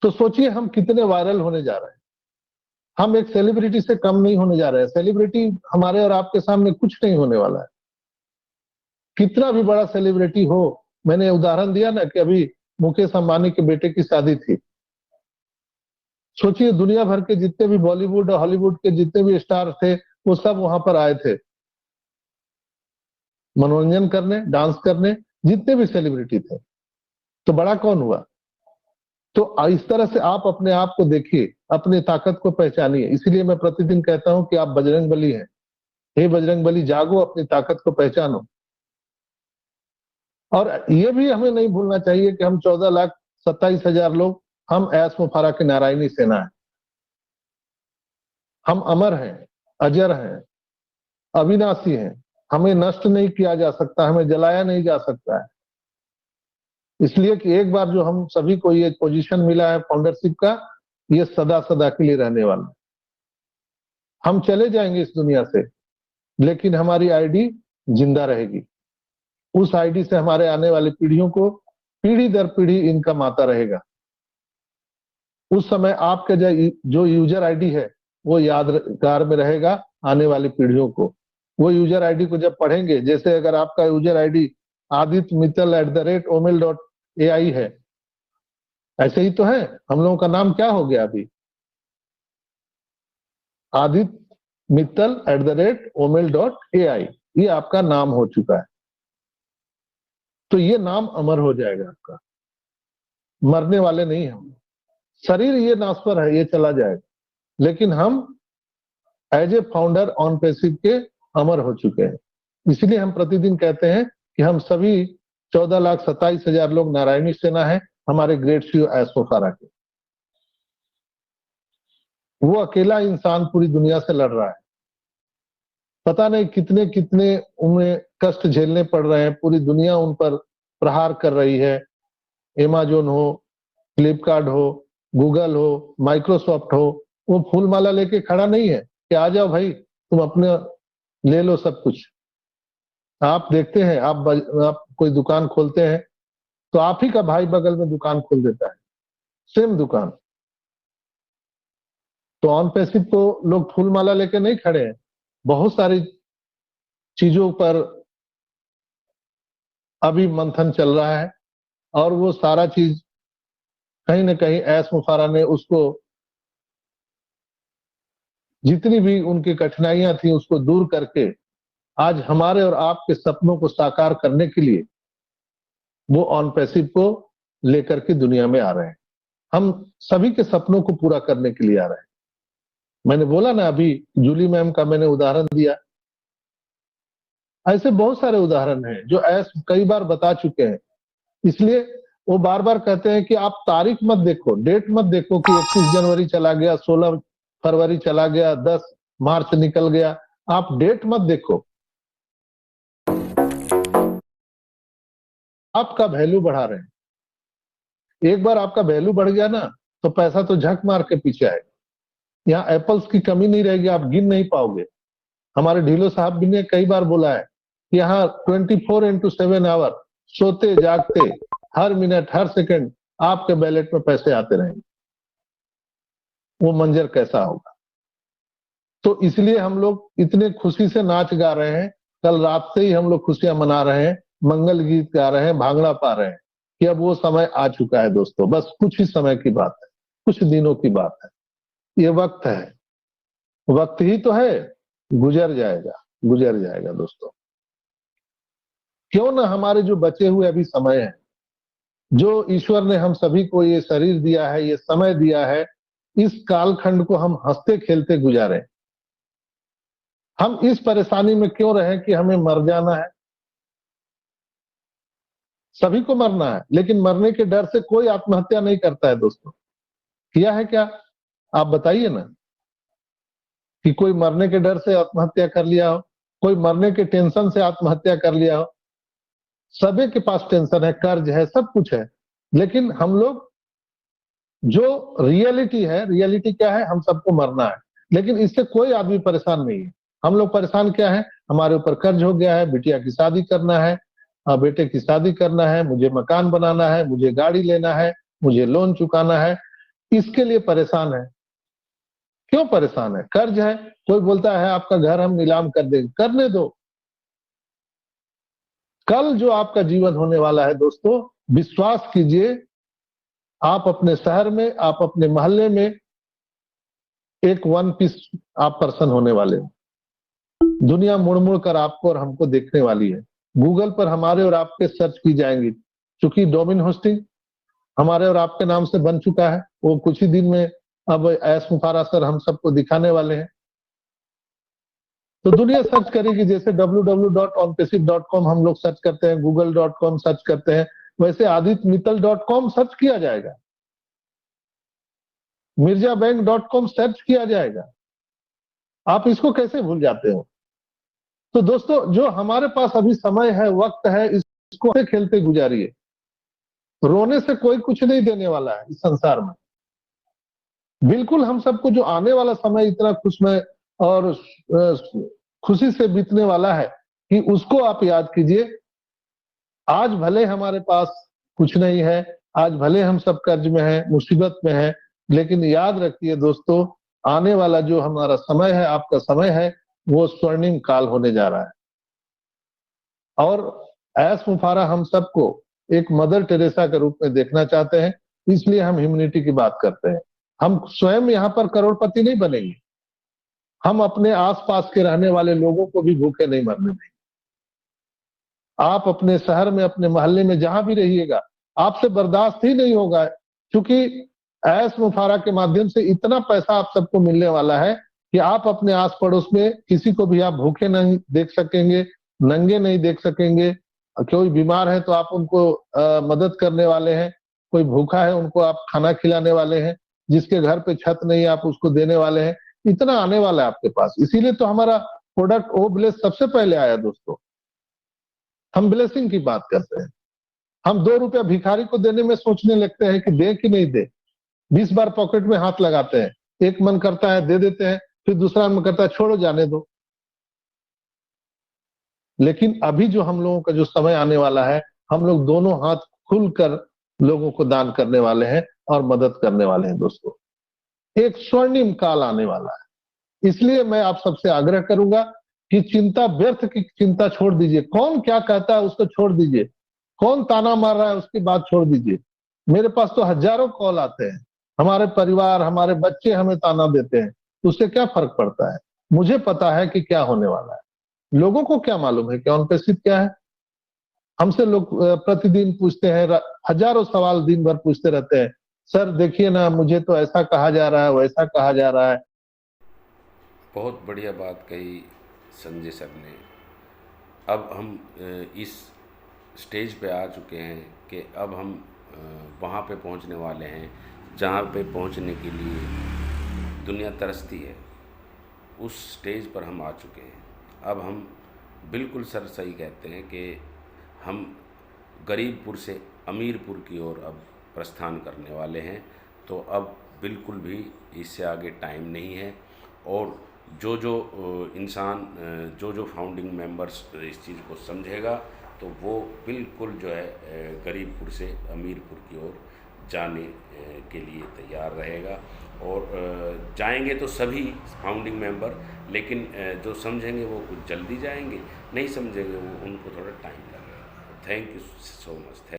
तो सोचिए हम कितने वायरल होने जा रहे हैं। हम एक सेलिब्रिटी से कम नहीं होने जा रहे हैं। सेलिब्रिटी हमारे और आपके सामने कुछ नहीं होने वाला है। कितना भी बड़ा सेलिब्रिटी हो, मैंने उदाहरण दिया ना कि अभी मुकेश अंबानी के बेटे की शादी थी। सोचिए दुनिया भर के जितने भी बॉलीवुड और हॉलीवुड के जितने भी स्टार थे वो सब वहां पर आए थे मनोरंजन करने, डांस करने, जितने भी सेलिब्रिटी थे। तो बड़ा कौन हुआ? तो इस तरह से आप अपने आप को देखिए, अपनी ताकत को पहचानिए। इसलिए मैं प्रतिदिन कहता हूं कि आप बजरंग बली हैं। हे बजरंग बली, जागो, अपनी ताकत को पहचानो। और ये भी हमें नहीं भूलना चाहिए कि हम 14,27,000 लोग, हम ऐश मुफारा की नारायणी सेना है। हम अमर हैं, अजर हैं, अविनाशी हैं। हमें नष्ट नहीं किया जा सकता, हमें जलाया नहीं जा सकता है। इसलिए कि एक बार जो हम सभी को ये पोजीशन मिला है फाउंडरशिप का, ये सदा सदा के लिए रहने वाला है। हम चले जाएंगे इस दुनिया से, लेकिन हमारी आईडी जिंदा रहेगी। उस आईडी से हमारे आने वाली पीढ़ियों को पीढ़ी दर पीढ़ी इनकम आता रहेगा। उस समय आपका जो यूजर आईडी है वो यादगार में रहेगा आने वाली पीढ़ियों को। वो यूजर आईडी को जब पढ़ेंगे, जैसे अगर आपका user ID Aditya Mittal @omil.ai है, ऐसे ही तो है। हम लोगों का नाम क्या हो गया अभी? आदित्य मित्तल @omil.ai, ये आपका नाम हो चुका है। तो ये नाम अमर हो जाएगा आपका। मरने वाले नहीं हम। शरीर ये नासवर है, ये चला जाएगा, लेकिन हम as a founder on passive के अमर हो चुके हैं। इसलिए हम प्रतिदिन कहते हैं कि हम सभी 14,27,000 लोग नारायणी सेना है, हमारे ग्रेट सीईओ ऐश मुफारा के। वो अकेला इंसान पूरी दुनिया से लड़ रहा है। पता नहीं कितने कितने उन्हें कष्ट झेलने पड़ रहे हैं। पूरी दुनिया उन पर प्रहार कर रही है। अमेज़न हो, फ्लिपकार्ट हो, गूगल हो, माइक्रोसॉफ्ट हो, वो फूलमाला लेके खड़ा नहीं है कि आ जाओ भाई, तुम अपने ले लो सब कुछ। आप देखते हैं, आप कोई दुकान खोलते हैं तो आप ही का भाई बगल में दुकान खोल देता है, सेम दुकान। तो ऑन पैसिव तो लोग फूलमाला लेके नहीं खड़े हैं। बहुत सारी चीजों पर अभी मंथन चल रहा है, और वो सारा चीज कहीं ना कहीं ऐश मुफारा ने उसको, जितनी भी उनकी कठिनाइयां थी उसको दूर करके आज हमारे और आपके सपनों को साकार करने के लिए वो ऑन पैसिव को लेकर के दुनिया में आ रहे हैं। हम सभी के सपनों को पूरा करने के लिए आ रहे हैं। मैंने बोला ना अभी, जूली मैम का मैंने उदाहरण दिया। ऐसे बहुत सारे उदाहरण हैं जो ऐश कई बार बता चुके हैं। इसलिए वो बार बार कहते हैं कि आप तारीख मत देखो, डेट मत देखो कि 31 जनवरी चला गया, 16 फरवरी चला गया, 10 मार्च निकल गया। आप डेट मत देखो, आपका वैल्यू बढ़ा रहे हैं। एक बार आपका वैल्यू बढ़ गया ना, तो पैसा तो झक मार के पीछे आएगा। यहाँ एप्पल्स की कमी नहीं रहेगी, आप गिन नहीं पाओगे। हमारे ढीलो साहब भी ने कई बार बोला है कि यहाँ 24x7 आवर सोते जागते हर मिनट हर सेकंड आपके बैलेट में पैसे आते रहेंगे। वो मंजर कैसा होगा? तो इसलिए हम लोग इतने खुशी से नाच गा रहे हैं। कल रात से ही हम लोग खुशियां मना रहे हैं, मंगल गीत गा रहे हैं, भांगड़ा पा रहे हैं कि अब वो समय आ चुका है दोस्तों। बस कुछ ही समय की बात है, कुछ दिनों की बात है। ये वक्त है, वक्त ही तो है, गुजर जाएगा, गुजर जाएगा दोस्तों। क्यों ना हमारे जो बचे हुए अभी समय है, जो ईश्वर ने हम सभी को ये शरीर दिया है, ये समय दिया है, इस कालखंड को हम हंसते खेलते गुजारें। हम इस परेशानी में क्यों रहे कि हमें मर जाना है। सभी को मरना है, लेकिन मरने के डर से कोई आत्महत्या नहीं करता है दोस्तों। किया है क्या? आप बताइए ना कि कोई मरने के डर से आत्महत्या कर लिया हो, कोई मरने के टेंशन से आत्महत्या कर लिया हो। सभी के पास टेंशन है, कर्ज है, सब कुछ है, लेकिन हम लोग, जो रियलिटी है, रियलिटी क्या है? हम सबको मरना है, लेकिन इससे कोई आदमी परेशान नहीं है। हम लोग परेशान क्या है? हमारे ऊपर कर्ज हो गया है, बिटिया की शादी करना है, बेटे की शादी करना है, मुझे मकान बनाना है, मुझे गाड़ी लेना है, मुझे लोन चुकाना है। इसके लिए परेशान है। क्यों परेशान है? कर्ज है। कोई बोलता है आपका घर हम नीलाम कर देंगे, करने दो। कल जो आपका जीवन होने वाला है दोस्तों, विश्वास कीजिए, आप अपने शहर में, आप अपने मोहल्ले में एक वन पीस आप पर्सन होने वाले हो। दुनिया मुड़ मुड़ कर आपको और हमको देखने वाली है। गूगल पर हमारे और आपके सर्च की जाएंगी, क्योंकि डोमेन होस्टिंग हमारे और आपके नाम से बन चुका है। वो कुछ ही दिन में अब ऐश मुफारा सर हम सबको दिखाने वाले हैं। तो दुनिया सर्च करेगी, जैसे www.onpassive.com हम लोग सर्च करते हैं, google.com सर्च करते हैं, वैसे aditmittal.com सर्च किया जाएगा, mirzabank.com सर्च किया जाएगा। आप इसको कैसे भूल जाते हो? तो दोस्तों, जो हमारे पास अभी समय है, वक्त है, इसको खेलते गुजारिए। रोने से कोई कुछ नहीं देने वाला है इस संसार में। बिल्कुल हम सबको जो आने वाला समय इतना खुशमय और खुशी से बीतने वाला है कि उसको आप याद कीजिए। आज भले हमारे पास कुछ नहीं है, आज भले हम सब कर्ज में हैं, मुसीबत में हैं, लेकिन याद रखिए दोस्तों, आने वाला जो हमारा समय है, आपका समय है, वो स्वर्णिम काल होने जा रहा है। और ऐश मुफारा हम सबको एक मदर टेरेसा के रूप में देखना चाहते हैं, इसलिए हम ह्यूमैनिटी की बात करते हैं। हम स्वयं यहाँ पर करोड़पति नहीं बनेंगे, हम अपने आसपास के रहने वाले लोगों को भी भूखे नहीं मरने देंगे। आप अपने शहर में, अपने मोहल्ले में जहां भी रहिएगा, आपसे बर्दाश्त ही नहीं होगा, क्योंकि ऐश मुफारा के माध्यम से इतना पैसा आप सबको मिलने वाला है कि आप अपने आस पड़ोस में किसी को भी आप भूखे नहीं देख सकेंगे, नंगे नहीं देख सकेंगे। कोई बीमार है तो आप उनको मदद करने वाले हैं, कोई भूखा है उनको आप खाना खिलाने वाले हैं, जिसके घर पे छत नहीं आप उसको देने वाले हैं। इतना आने वाला है आपके पास, इसीलिए तो हमारा प्रोडक्ट ओ ब्लेस सबसे पहले आया दोस्तों। हम ब्लेसिंग की बात करते हैं। हम 2 रुपया भिखारी को देने में सोचने लगते हैं कि दे कि नहीं दे, 20 बार पॉकेट में हाथ लगाते हैं। एक मन करता है दे देते हैं, फिर दूसरा मन करता है छोड़ो जाने दो। लेकिन अभी जो हम लोगों का जो समय आने वाला है, हम लोग दोनों हाथ खुलकर लोगों को दान करने वाले हैं और मदद करने वाले हैं दोस्तों। एक स्वर्णिम काल आने वाला है, इसलिए मैं आप सबसे आग्रह करूंगा कि चिंता, व्यर्थ की चिंता छोड़ दीजिए। कौन क्या कहता है उसको छोड़ दीजिए, कौन ताना मार रहा है उसकी बात छोड़ दीजिए। मेरे पास तो हजारों कॉल आते हैं, हमारे परिवार, हमारे बच्चे हमें ताना देते हैं, उससे क्या फर्क पड़ता है? मुझे पता है कि क्या होने वाला है, लोगों को क्या मालूम है कि ऑनपेसिव क्या है। हमसे लोग प्रतिदिन पूछते हैं, हजारों सवाल दिन भर पूछते रहते हैं, सर देखिए ना, मुझे तो ऐसा कहा जा रहा है, वैसा कहा जा रहा है। बहुत बढ़िया बात कही संजय सर ने। अब हम इस स्टेज पे आ चुके हैं कि अब हम वहाँ पे पहुँचने वाले हैं जहाँ पे पहुँचने के लिए दुनिया तरसती है। उस स्टेज पर हम आ चुके हैं। अब हम बिल्कुल सर सही कहते हैं कि हम गरीबपुर से अमीरपुर की ओर अब प्रस्थान करने वाले हैं। तो अब बिल्कुल भी इससे आगे टाइम नहीं है। और जो जो इंसान, जो जो फाउंडिंग मेंबर्स इस चीज़ को समझेगा तो वो बिल्कुल जो है गरीबपुर से अमीरपुर की ओर जाने के लिए तैयार रहेगा। और जाएंगे तो सभी फाउंडिंग मेंबर, लेकिन जो समझेंगे वो कुछ जल्दी जाएंगे, नहीं समझेंगे वो उनको थोड़ा टाइम लगेगा। Thank you so much.